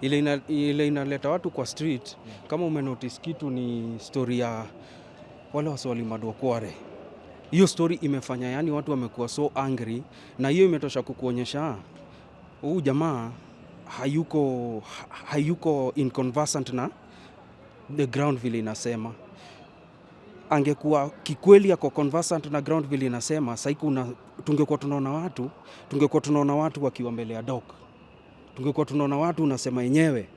ile inaleta watu kwa street. Kama umenotice kitu ni story ya wale waswali madwakware. Hiyo story imefanya yani watu wamekuwa so angry, na hiyo imetosha kukuonyesha huyu jamaa hayuko inconversant na the ground vile inasema. Angekuwa kikweli yako conversant na ground vile inasema, sasa tungekuwa tunaona watu wakiwa mbele ya dock. Tungekuwa tunaona watu unasema yenyewe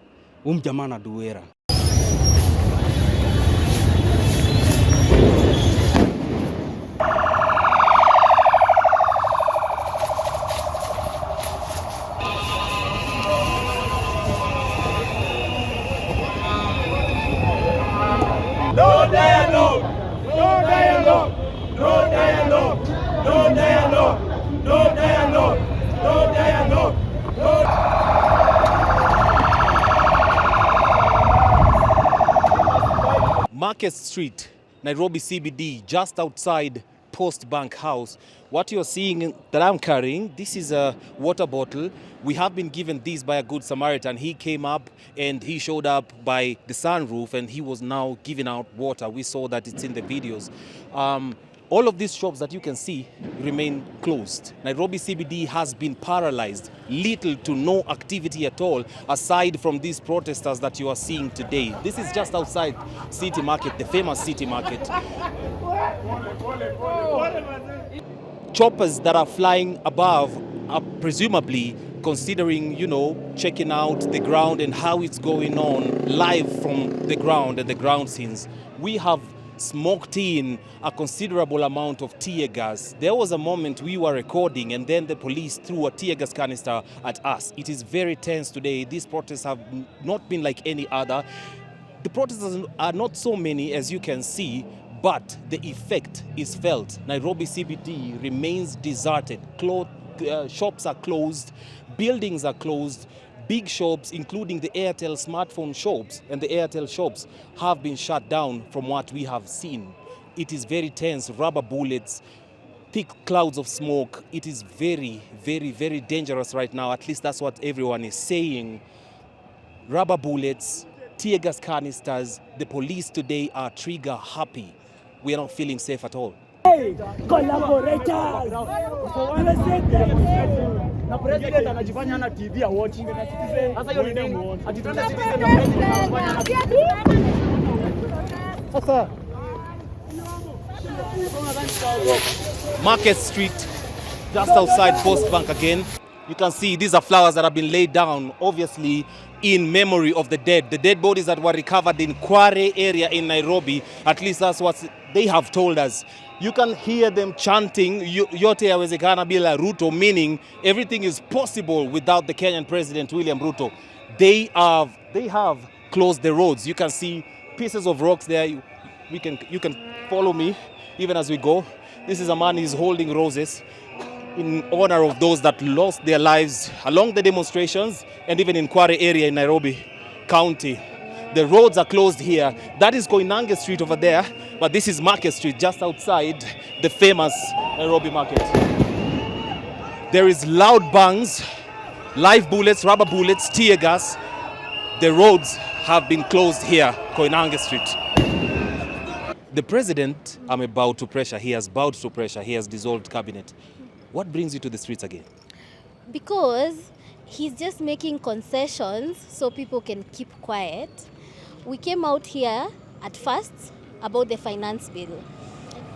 huyu jamaa na duera. No dialogue! No dialogue! No dialogue! No dialogue! No dialogue! No dialogue! Market Street, Nairobi CBD, just outside Post Bank House. What you're seeing that I'm carrying, this is a water bottle. We have been given this by a good Samaritan. He came up and he showed up by the sunroof and he was now giving out water. We saw that it's in the videos. All of these shops that you can see remain closed. Nairobi CBD has been paralyzed. Little to no activity at all, aside from these protesters that you are seeing today. This is just outside City Market, the famous City Market. Choppers that are flying above are presumably considering, checking out the ground and how it's going on live from the ground and the ground scenes. We have smoked in a considerable amount of tear gas. There was a moment we were recording and then the police threw a tear gas canister at us. It is very tense today. These protests have not been like any other. The protesters are not so many as you can see, but the effect is felt. Nairobi CBD remains deserted. Shops are closed, buildings are closed. Big shops, including the Airtel smartphone shops and the Airtel shops, have been shut down from what we have seen. It is very tense, rubber bullets, thick clouds of smoke. It is very, very, very dangerous right now. At least that's what everyone is saying. Rubber bullets, tear gas canisters. The police today are trigger happy. We are not feeling safe at all. Hey, collaborators! Na president anajifanya ana TV ya watch. Sasa hiyo ni nini? Ajitanda citizen na president anafanya sasa. Market Street, just outside Post Bank again. You can see these are flowers that have been laid down, obviously in memory of the dead bodies that were recovered in Kware area in Nairobi. At least that's what they have told us. You can hear them chanting yote yawezekana bila Ruto, meaning everything is possible without the Kenyan President William Ruto. They have closed the roads. You can see pieces of rocks there. You can follow me even as we go. This is a man who's holding roses in honor of those that lost their lives along the demonstrations and even in Kware area in Nairobi County. The roads are closed here. That is Koinange Street over there, but this is Market Street just outside the famous Nairobi Market. There is loud bangs, live bullets, rubber bullets, tear gas. The roads have been closed here, Koinange Street. The president, I'm about to pressure. He has bowed to pressure. He has dissolved cabinet. What brings you to the streets again? Because he's just making concessions so people can keep quiet. We came out here at first about the finance bill.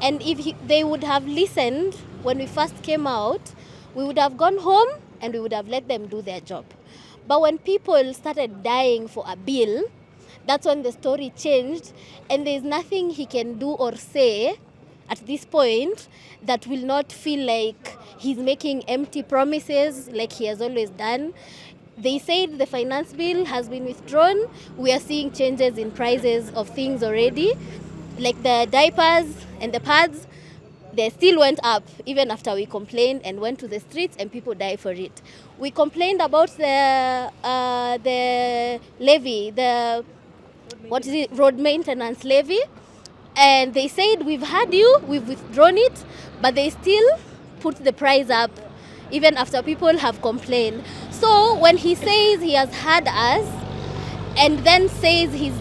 And if they would have listened when we first came out, we would have gone home and we would have let them do their job. But when people started dying for a bill, that's when the story changed, and there's nothing he can do or say at this point that will not feel like he's making empty promises like he has always done. They said the finance bill has been withdrawn. We are seeing changes in prices of things already, like the diapers and the pads. They still went up even after we complained and went to the streets and people died for it. We complained about the levy, road maintenance levy, and they said we've had you, we've withdrawn it, but they still put the price up even after people have complained. So when he says he has had us and then says he's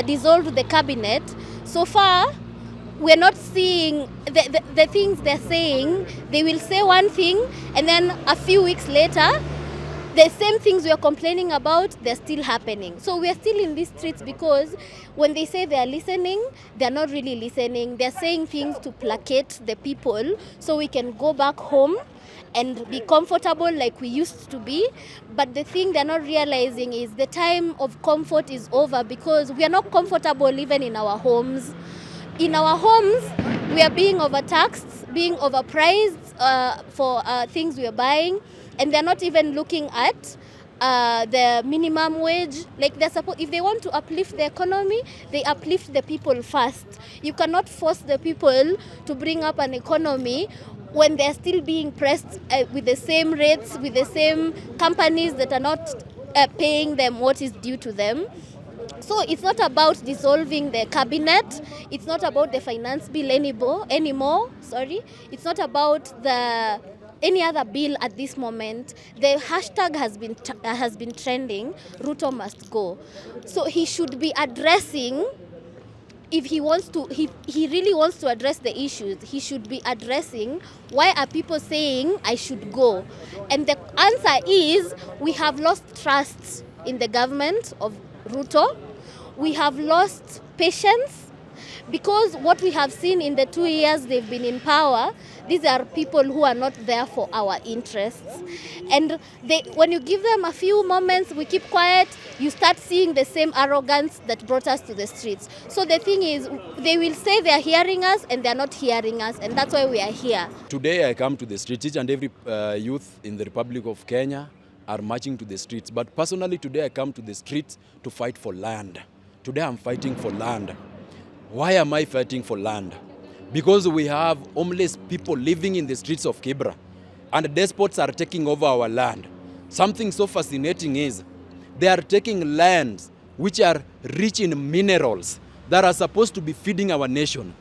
dissolved the cabinet, so far we're not seeing the things they're saying. They will say one thing and then a few weeks later, the same things we are complaining about, they're still happening. So we are still in these streets because when they say they are listening, they're not really listening. They're saying things to placate the people so we can go back home and be comfortable like we used to be. But the thing they're not realizing is the time of comfort is over because we are not comfortable even in our homes. In our homes, we are being overtaxed, being overpriced for things we are buying, and they're not even looking at the minimum wage. Like if they want to uplift the economy, they uplift the people first. You cannot force the people to bring up an economy when they're still being pressed with the same rates, with the same companies that are not paying them what is due to them. So it's not about dissolving the cabinet. It's not about the finance bill anymore. It's not about any other bill at this moment. The hashtag has been trending. Ruto must go. So he should be addressing. If he really wants to address the issues, he should be addressing why are people saying I should go. And the answer is we have lost trust in the government of Ruto. We have lost patience because what we have seen in the 2 years they've been in power, these are people who are not there for our interests. And when you give them a few moments, we keep quiet, you start seeing the same arrogance that brought us to the streets. So the thing is, they will say they are hearing us and they are not hearing us, and that's why we are here. Today I come to the streets, each and every youth in the Republic of Kenya are marching to the streets. But personally today I come to the streets to fight for land. Today I'm fighting for land. Why am I fighting for land? Because we have homeless people living in the streets of Kibra and despots are taking over our land. Something so fascinating is they are taking lands which are rich in minerals that are supposed to be feeding our nation.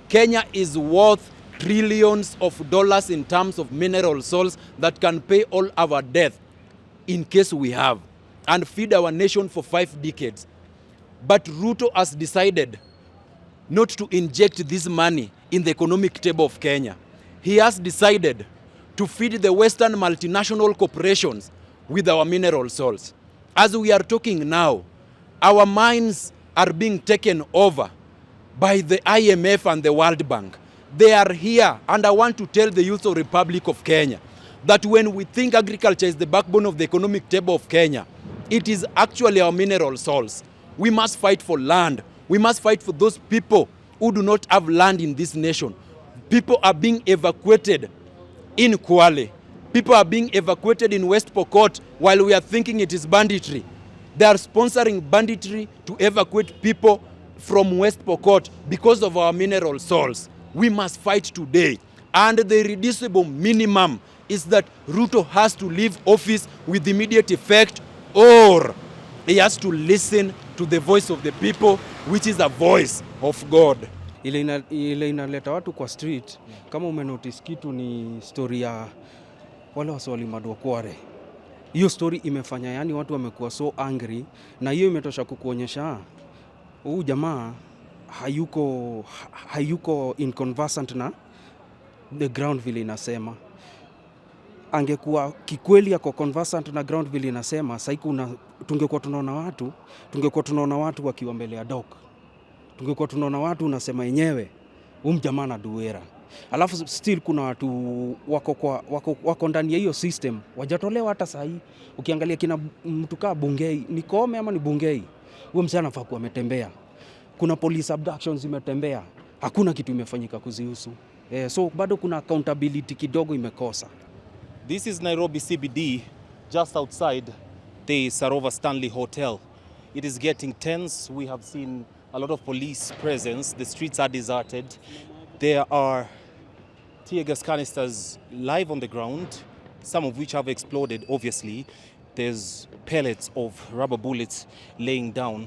Kenya is worth trillions of dollars in terms of mineral resources that can pay all our debt in case we have and feed our nation for 5 decades. But Ruto has decided not to inject this money in the economic table of Kenya. He has decided to feed the Western multinational corporations with our mineral resources. As we are talking now, our mines are being taken over by the IMF and the World Bank. They are here, and I want to tell the youth of Republic of Kenya that when we think agriculture is the backbone of the economic table of Kenya, it is actually our mineral resources. We must fight for land. We must fight for those people who do not have land in this nation. People are being evacuated in Kwale. People are being evacuated in West Pokot while we are thinking it is banditry. They are sponsoring banditry to evacuate people from West Pokot because of our mineral resources. We must fight today. And the irreducible minimum is that Ruto has to leave office with immediate effect, or he has to listen to the voice of the people, which is the voice of God. Ile inaleta watu kwa street, kama umenotice kitu ni story ya wale waswalimadwa Kware. Hiyo story imefanya yani watu wamekuwa so angry, na hiyo imetosha kukuonyesha huyu jamaa hayuko inconversant na the ground vile inasema. Angekuwa kikweli yako conversant na ground vile inasema, tungekuwa tunaona watu wakiwa mbele ya dock. Tungekuwa tunaona watu unasema yenyewe jamaa na duera. Alafu still kuna watu wako ndani ya hiyo system wajatolewa hata sahi. Ukiangalia kina mtu kaa Bungei, ni Kome ama ni Bungei, huyo msana anafaa kuwa ametembea. Kuna police abductions imetembea, hakuna kitu imefanyika kuzihusu. So bado kuna accountability kidogo imekosa. This is Nairobi CBD, just outside the Sarova Stanley Hotel. It is getting tense. We have seen a lot of police presence. The streets are deserted. There are tear gas canisters live on the ground, some of which have exploded, obviously. There's pellets of rubber bullets laying down.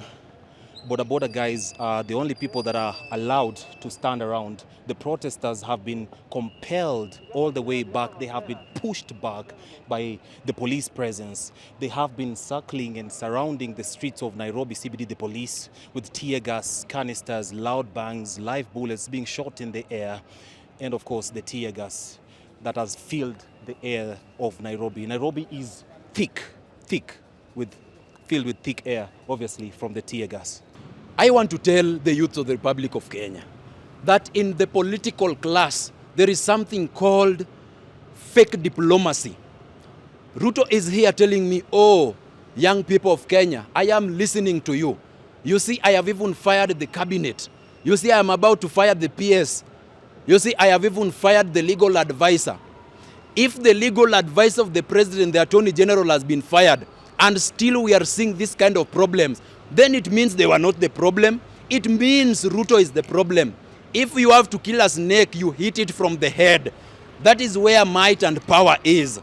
border guys are the only people that are allowed to stand around. The protesters have been compelled all the way back. They have been pushed back by the police presence. They have been circling and surrounding the streets of Nairobi CBD, the police, with tear gas, canisters, loud bangs, live bullets being shot in the air, and of course the tear gas that has filled the air of Nairobi. Nairobi is filled with thick air, obviously, from the tear gas. I want to tell the youth of the Republic of Kenya that in the political class, there is something called fake diplomacy. Ruto is here telling me, oh, young people of Kenya, I am listening to you. You see, I have even fired the cabinet. You see, I am about to fire the PS. You see, I have even fired the legal advisor. If the legal advisor of the president, the attorney general, has been fired, and still we are seeing this kind of problems, then it means they were not the problem. It means Ruto is the problem. If you have to kill a snake, you hit it from the head. That is where might and power is.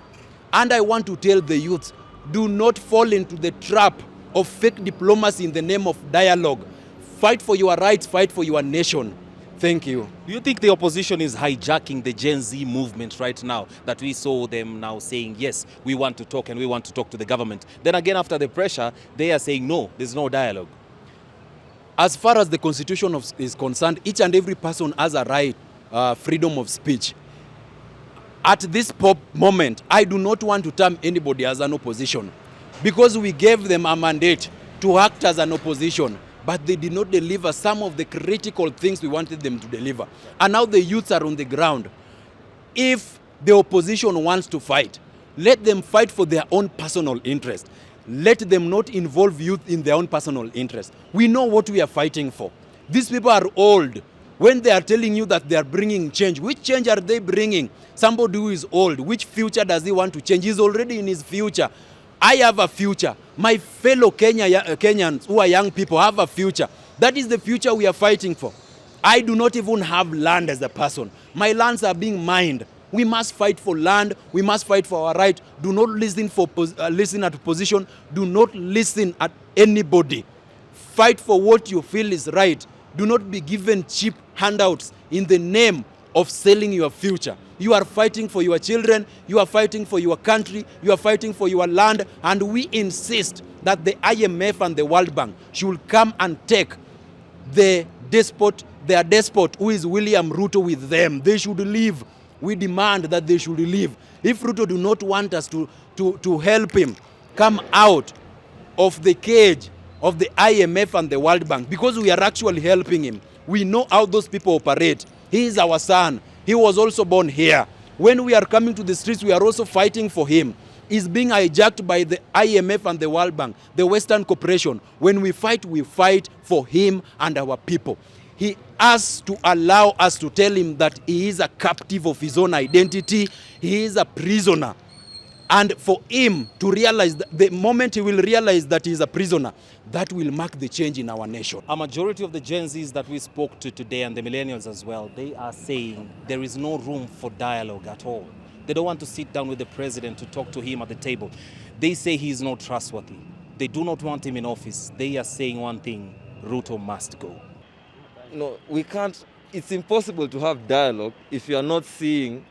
And I want to tell the youth, do not fall into the trap of fake diplomacy in the name of dialogue. Fight for your rights, fight for your nation. Thank you. Do you think the opposition is hijacking the Gen Z movement right now, that we saw them now saying, yes, we want to talk and we want to talk to the government? Then again, after the pressure, they are saying, no, there's no dialogue. As far as the Constitution is concerned, each and every person has a right, freedom of speech. At this moment, I do not want to term anybody as an opposition, because we gave them a mandate to act as an opposition, but they did not deliver some of the critical things we wanted them to deliver. And now the youths are on the ground. If the opposition wants to fight, let them fight for their own personal interest. Let them not involve youth in their own personal interest. We know what we are fighting for. These people are old. When they are telling you that they are bringing change, which change are they bringing? Somebody who is old, which future does he want to change? He's already in his future. I have a future. My fellow Kenyans who are young people have a future. That is the future we are fighting for. I do not even have land as a person. My lands are being mined. We must fight for land. We must fight for our right. Do not listen at opposition. Do not listen at anybody. Fight for what you feel is right. Do not be given cheap handouts in the name of selling your future. You are fighting for your children, you are fighting for your country, you are fighting for your land, and we insist that the IMF and the World Bank should come and take their despot who is William Ruto with them. They should leave. We demand that they should leave. If Ruto do not want us to help him come out of the cage of the IMF and the World Bank, because we are actually helping him. We know how those people operate. He is our son. He was also born here. When we are coming to the streets, we are also fighting for him. He's being hijacked by the IMF and the World Bank, the Western Corporation. When we fight for him and our people. He has to allow us to tell him that he is a captive of his own identity. He is a prisoner. And for him to realize, that the moment he will realize that he is a prisoner, that will mark the change in our nation. A majority of the Gen Zs that we spoke to today, and the millennials as well, they are saying there is no room for dialogue at all. They don't want to sit down with the president to talk to him at the table. They say he is not trustworthy. They do not want him in office. They are saying one thing: Ruto must go. No, we can't. It's impossible to have dialogue if you are not seeing,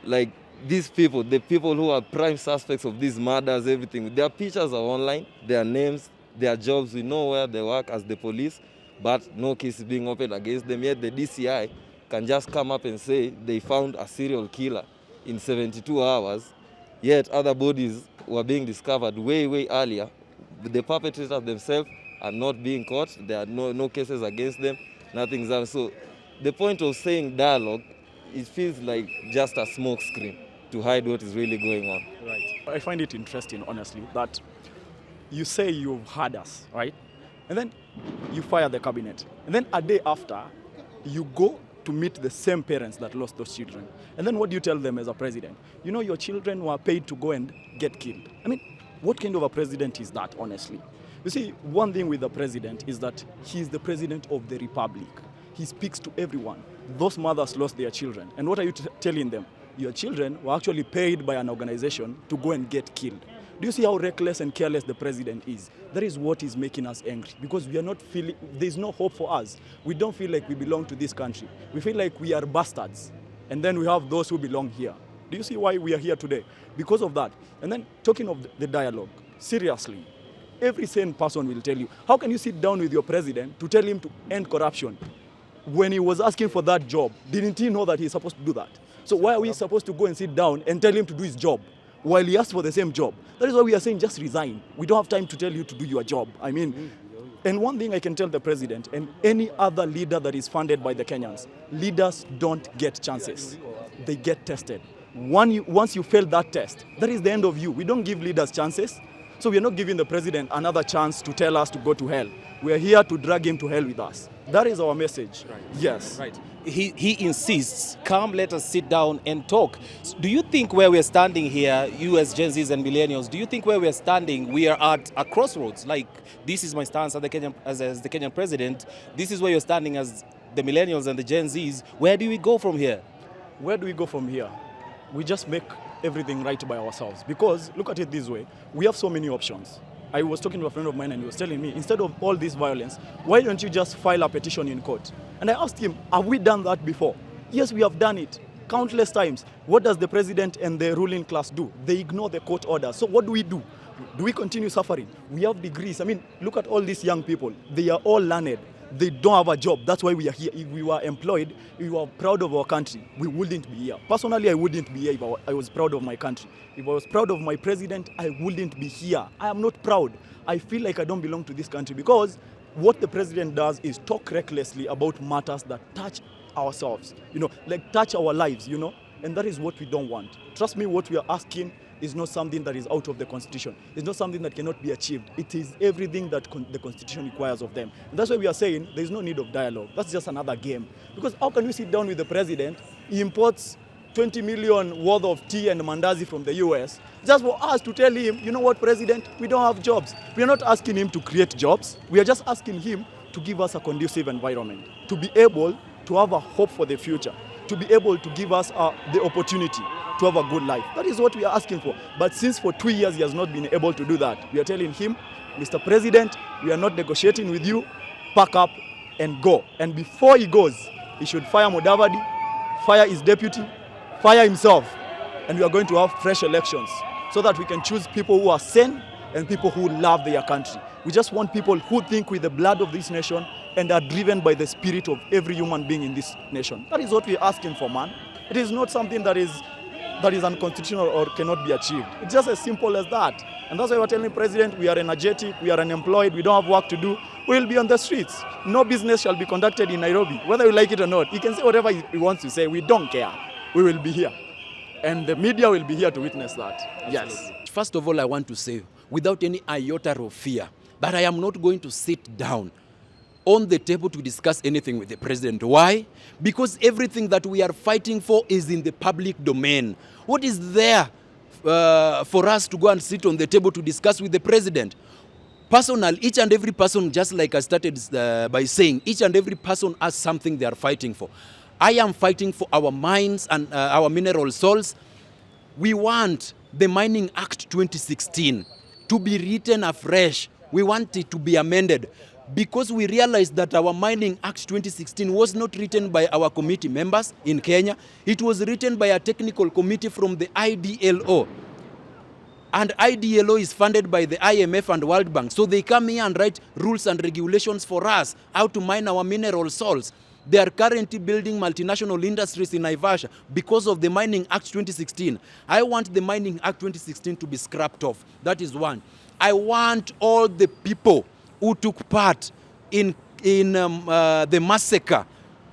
like, these people, the people who are prime suspects of these murders, everything. Their pictures are online, their names, their jobs, we know where they work as the police, but no case is being opened against them. Yet the DCI can just come up and say they found a serial killer in 72 hours, yet other bodies were being discovered way, way earlier. The perpetrators themselves are not being caught. There are no cases against them, nothing's done. So the point of saying dialogue, it feels like just a smoke screen to hide what is really going on. Right. I find it interesting, honestly, that you say you've heard us, right? And then you fire the cabinet. And then a day after, you go to meet the same parents that lost those children. And then what do you tell them as a president? You know, your children were paid to go and get killed. I mean, what kind of a president is that, honestly? You see, one thing with the president is that he's the president of the republic. He speaks to everyone. Those mothers lost their children. And what are you telling them? Your children were actually paid by an organization to go and get killed. Do you see how reckless and careless the president is? That is what is making us angry, because we are not feeling, there's no hope for us. We don't feel like we belong to this country. We feel like we are bastards. And then we have those who belong here. Do you see why we are here today? Because of that. And then talking of the dialogue, seriously, every sane person will tell you, how can you sit down with your president to tell him to end corruption? When he was asking for that job, didn't he know that he's supposed to do that? So why are we supposed to go and sit down and tell him to do his job while he asked for the same job? That is why we are saying just resign. We don't have time to tell you to do your job. I mean, and one thing I can tell the president and any other leader that is funded by the Kenyans, leaders don't get chances. They get tested. Once you fail that test, that is the end of you. We don't give leaders chances. So we are not giving the president another chance to tell us to go to hell. We are here to drag him to hell with us. That is our message. Right. Yes. Right. He insists, come, let us sit down and talk. Do you think where we're standing here, you as Gen Zs and millennials, do you think where we're standing, we are at a crossroads? Like, this is my stance as the Kenyan president. This is where you're standing as the millennials and the Gen Zs. Where do we go from here? Where do we go from here? We just make everything right by ourselves. Because, look at it this way, we have so many options. I was talking to a friend of mine and he was telling me, instead of all this violence, why don't you just file a petition in court? And I asked him, have we done that before? Yes, we have done it countless times. What does the president and the ruling class do? They ignore the court orders. So what do we do? Do we continue suffering? We have degrees. I mean, look at all these young people. They are all learned. They don't have a job. That's why we are here. If we were employed, if we were proud of our country, we wouldn't be here. Personally, I wouldn't be here if I was proud of my country. If I was proud of my president, I wouldn't be here. I am not proud. I feel like I don't belong to this country because what the president does is talk recklessly about matters that touch ourselves, like touch our lives, and that is what we don't want. Trust me, what we are asking is not something that is out of the Constitution. It's not something that cannot be achieved. It is everything that the Constitution requires of them. And that's why we are saying there is no need of dialogue. That's just another game. Because how can we sit down with the president, he imports 20 million worth of tea and mandazi from the US, just for us to tell him, you know what, president, we don't have jobs. We are not asking him to create jobs. We are just asking him to give us a conducive environment, to be able to have a hope for the future, to be able to give us the opportunity to have a good life. That is what we are asking for. But since for 2 years he has not been able to do that, we are telling him, Mr. President, we are not negotiating with you, pack up and go. And before he goes, he should fire Mudavadi, fire his deputy, fire himself, and we are going to have fresh elections so that we can choose people who are sane and people who love their country. We just want people who think with the blood of this nation and are driven by the spirit of every human being in this nation. That is what we are asking for, man. It is not something that is unconstitutional or cannot be achieved. It's just as simple as that. And that's why we're telling the president, we are energetic, we are unemployed, we don't have work to do. We'll be on the streets. No business shall be conducted in Nairobi, whether you like it or not. He can say whatever he wants to say. We don't care. We will be here. And the media will be here to witness that. Absolutely. Yes. First of all, I want to say, without any iota of fear, that I am not going to sit down on the table to discuss anything with the president. Why? Because everything that we are fighting for is in the public domain. What is there for us to go and sit on the table to discuss with the president? Personal, each and every person, just like I started by saying, each and every person has something they are fighting for. I am fighting for our mines and our mineral souls. We want the Mining Act 2016 to be written afresh. We want it to be amended because we realized that our Mining Act 2016 was not written by our committee members in Kenya. It was written by a technical committee from the IDLO. And IDLO is funded by the IMF and World Bank. So they come here and write rules and regulations for us, how to mine our mineral salts. They are currently building multinational industries in Naivasha because of the Mining Act 2016. I want the Mining Act 2016 to be scrapped off. That is one. I want all the people who took part in the massacre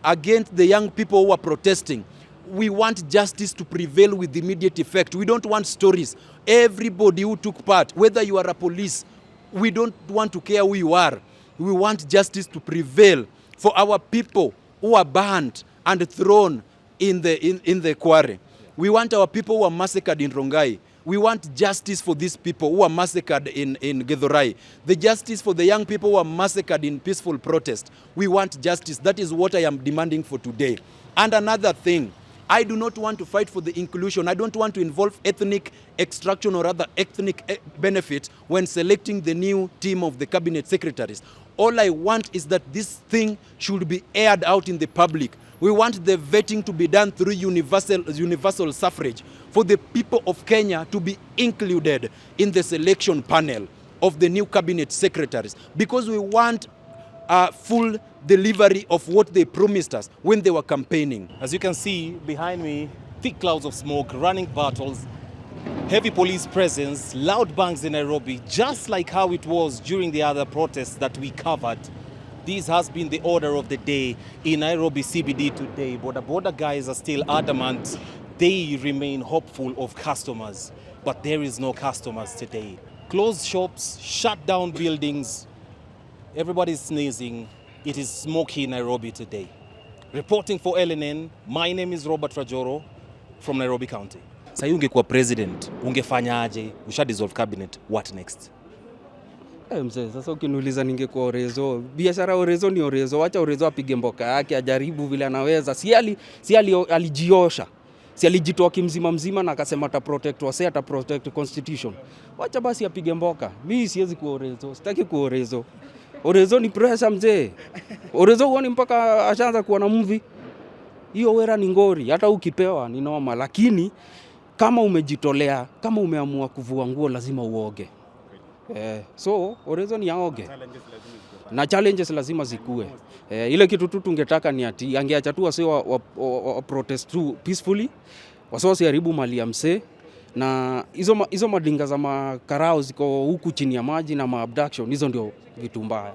against the young people who are protesting. We want justice to prevail with immediate effect. We don't want stories. Everybody who took part, whether you are a police, we don't want to care who you are. We want justice to prevail for our people who are burned and thrown in the quarry. We want our people who are massacred in Rongai. We want justice for these people who are massacred in Githurai. The justice for the young people who are massacred in peaceful protest. We want justice. That is what I am demanding for today. And another thing, I do not want to fight for the inclusion. I don't want to involve ethnic extraction or other ethnic benefits when selecting the new team of the cabinet secretaries. All I want is that this thing should be aired out in the public. We want the vetting to be done through universal suffrage for the people of Kenya to be included in the selection panel of the new cabinet secretaries, because we want full delivery of what they promised us when they were campaigning. As you can see behind me, thick clouds of smoke, running battles, heavy police presence, loud bangs in Nairobi, just like how it was during the other protests that we covered. This has been the order of the day in Nairobi CBD today. Border guys are still adamant. They remain hopeful of customers, but there is no customers today. Closed shops, shut down buildings, everybody's sneezing. It is smoky in Nairobi today. Reporting for LNN, my name is Robert Rajoro from Nairobi County. Sasa ungekuwa president, ungefanya aje? Usha dissolve cabinet, what next? Mzee, sasa ukiniuliza ningekuwa Orezo, biashara Orezo ni Orezo, wacha Orezo apige mboka yake, ajaribu vile anaweza. Si alijiosha. Si alijitoa kimzima na akasema ata protect wase, ata protect constitution. Wacha basi apige mboka. Mimi siwezi kuwa Orezo, sitaki kuwa Orezo. Orezo ni pressure mzee. Orezo huoni mpaka ashaanza kuwa na movie. Hiyo wera ni ngori, hata ukipewa ni noma, lakini kama umejitolea, kama umeamua kuvua nguo lazima uoge. So Orezo ni aoge. Na challenges lazima zikue. Ile kitu tu tungetaka ni ati angeacha tu wase wa protest tu peacefully. Wase wasiharibu mali ya msee, na hizo madinga za makarao ziko huku chini ya maji na maabduction, hizo ndio vitu mbaya.